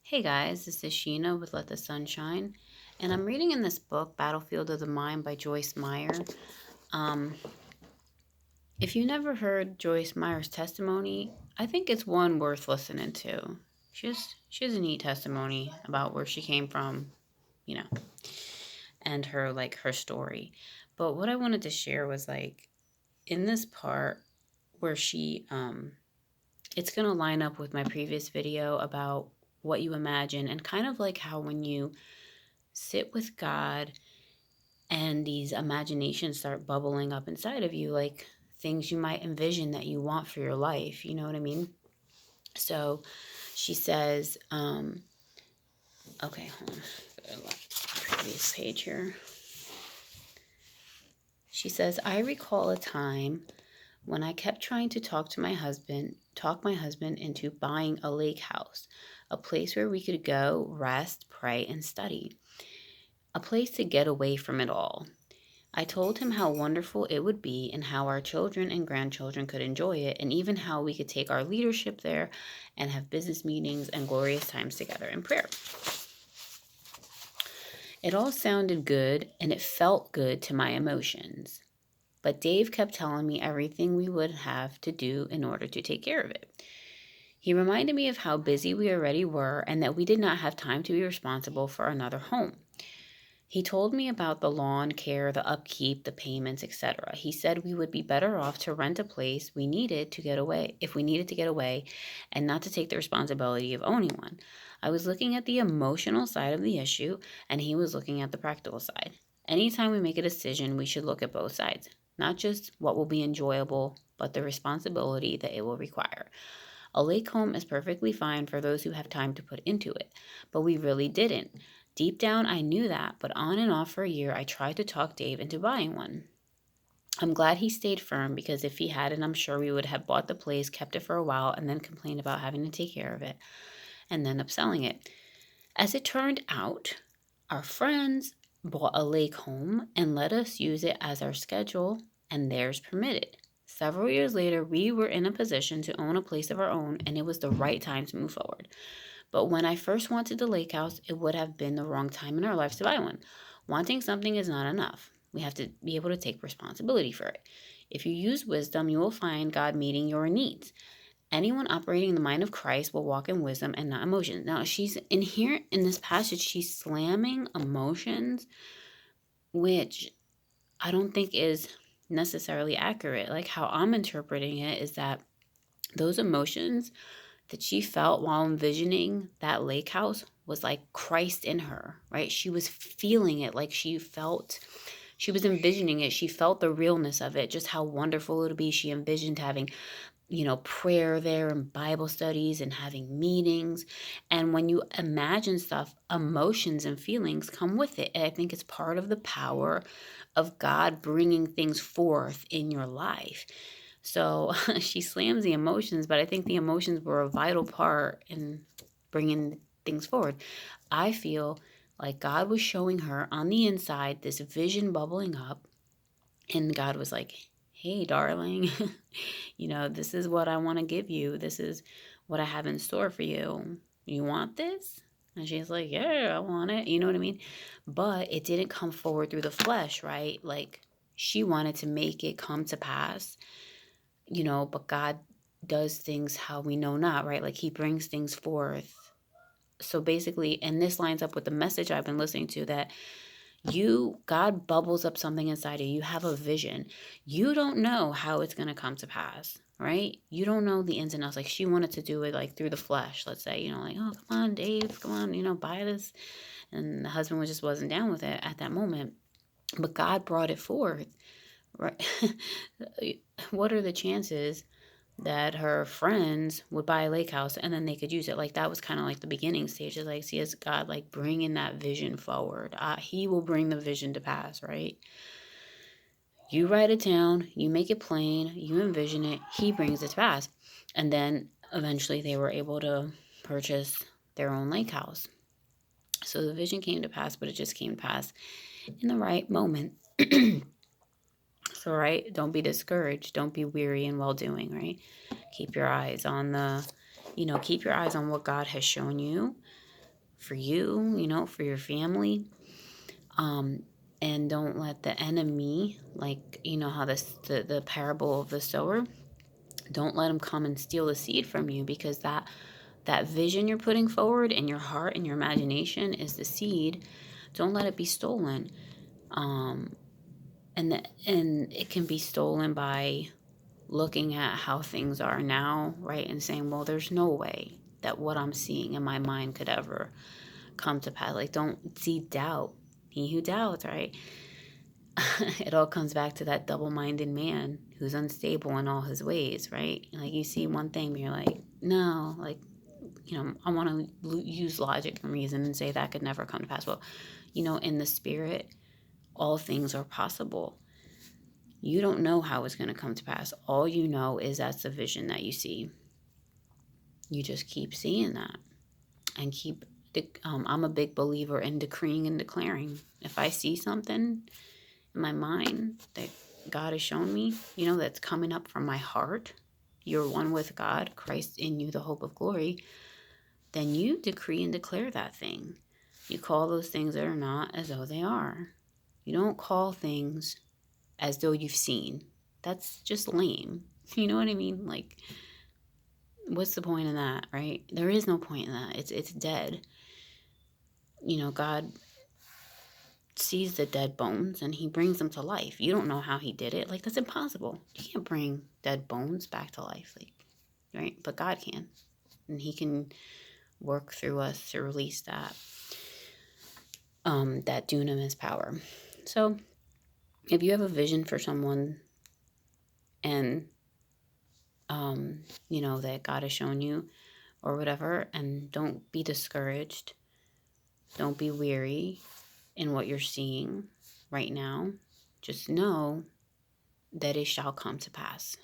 Hey guys, this is Sheena with Let the Sun Shine, and I'm reading in this book, Battlefield of the Mind by Joyce Meyer. Um, if you never heard Joyce Meyer's testimony, I think it's one worth listening to. She has a neat testimony about where she came from, you know, and her story. But what I wanted to share was in this part where it's gonna line up with my previous video about what you imagine and kind of like how when you sit with God and these imaginations start bubbling up inside of you, like things you might envision that you want for your life. You know what I mean? So she says, okay, hold on. Previous page here. She says, I recall a time when I kept trying to talk my husband into buying a lake house, a place where we could go, rest, pray, and study, a place to get away from it all. I told him how wonderful it would be and how our children and grandchildren could enjoy it, and even how we could take our leadership there and have business meetings and glorious times together in prayer. It all sounded good and it felt good to my emotions. But Dave kept telling me everything we would have to do in order to take care of it. He reminded me of how busy we already were and that we did not have time to be responsible for another home. He told me about the lawn care, the upkeep, the payments, etc. He said we would be better off to rent a place we needed to get away, if we needed to get away, and not to take the responsibility of owning one. I was looking at the emotional side of the issue, and he was looking at the practical side. Anytime we make a decision, we should look at both sides, not just what will be enjoyable, but the responsibility that it will require. A lake home is perfectly fine for those who have time to put into it, but we really didn't. Deep down, I knew that, but on and off for a year, I tried to talk Dave into buying one. I'm glad he stayed firm because if he hadn't, I'm sure we would have bought the place, kept it for a while, and then complained about having to take care of it and then upselling it. As it turned out, our friends bought a lake home and let us use it as our schedule and theirs permitted. Several years later, we were in a position to own a place of our own, and it was the right time to move forward. But when I first wanted the lake house, it would have been the wrong time in our lives to buy one. Wanting something is not enough. We have to be able to take responsibility for it. If you use wisdom, you will find God meeting your needs. Anyone operating in the mind of Christ will walk in wisdom and not emotions. Now, she's in here in this passage, she's slamming emotions, which I don't think is necessarily accurate. Like how I'm interpreting it is that those emotions that she felt while envisioning that lake house was like Christ in her, right? She was feeling it like she was envisioning it. She felt the realness of it, just how wonderful it would be. She envisioned having, prayer there and Bible studies and having meetings. And when you imagine stuff, emotions and feelings come with it. And I think it's part of the power of God bringing things forth in your life. So she slams the emotions, but I think the emotions were a vital part in bringing things forward. I feel like God was showing her on the inside this vision bubbling up, and God was like, hey, darling, this is what I want to give you. This is what I have in store for you. You want this? And she's like, yeah, I want it. You know what I mean? But it didn't come forward through the flesh, right? Like she wanted to make it come to pass, but God does things how we know not, right? Like he brings things forth. So basically, and this lines up with the message I've been listening to, that God bubbles up something inside of you. You have a vision. You don't know how it's going to come to pass, right? You don't know the ins and outs. Like she wanted to do it like through the flesh, let's say, like, oh, come on, Dave, come on, buy this. And the husband just wasn't down with it at that moment. But God brought it forth, right? What are the chances that her friends would buy a lake house and then they could use it? Like that was kind of like the beginning stages. Like, see, as God like bringing that vision forward, he will bring the vision to pass, right? You write it down, you make it plain, you envision it, he brings it to pass. And then eventually they were able to purchase their own lake house. So the vision came to pass, but it just came to pass in the right moment. So, right, don't be discouraged. Don't be weary in well doing, right? Keep your eyes on keep your eyes on what God has shown you. for you, for your family. And don't let the enemy, like, how the parable of the sower, don't let him come and steal the seed from you, because that vision you're putting forward in your heart and your imagination is the seed. Don't let it be stolen. And it can be stolen by looking at how things are now, right? And saying, well, there's no way that what I'm seeing in my mind could ever come to pass. Like, don't see doubt. He who doubts, right? It all comes back to that double-minded man who's unstable in all his ways, right? Like, you see one thing, but you're like, no, like, I want to use logic and reason and say that could never come to pass. Well, in the spirit, all things are possible. You don't know how it's going to come to pass. All you know is that's the vision that you see. You just keep seeing that and keep. I'm a big believer in decreeing and declaring. If I see something in my mind that God has shown me, that's coming up from my heart, you're one with God, Christ in you, the hope of glory, then you decree and declare that thing. You call those things that are not as though they are. You don't call things as though you've seen. That's just lame. You know what I mean? Like, what's the point in that, right? There is no point in that. It's dead. God sees the dead bones and he brings them to life. You don't know how he did it. Like, that's impossible. You can't bring dead bones back to life, like, right? But God can. And he can work through us to release that dunamis power. So if you have a vision for someone and that God has shown you or whatever, and don't be discouraged, don't be weary in what you're seeing right now. Just know that it shall come to pass.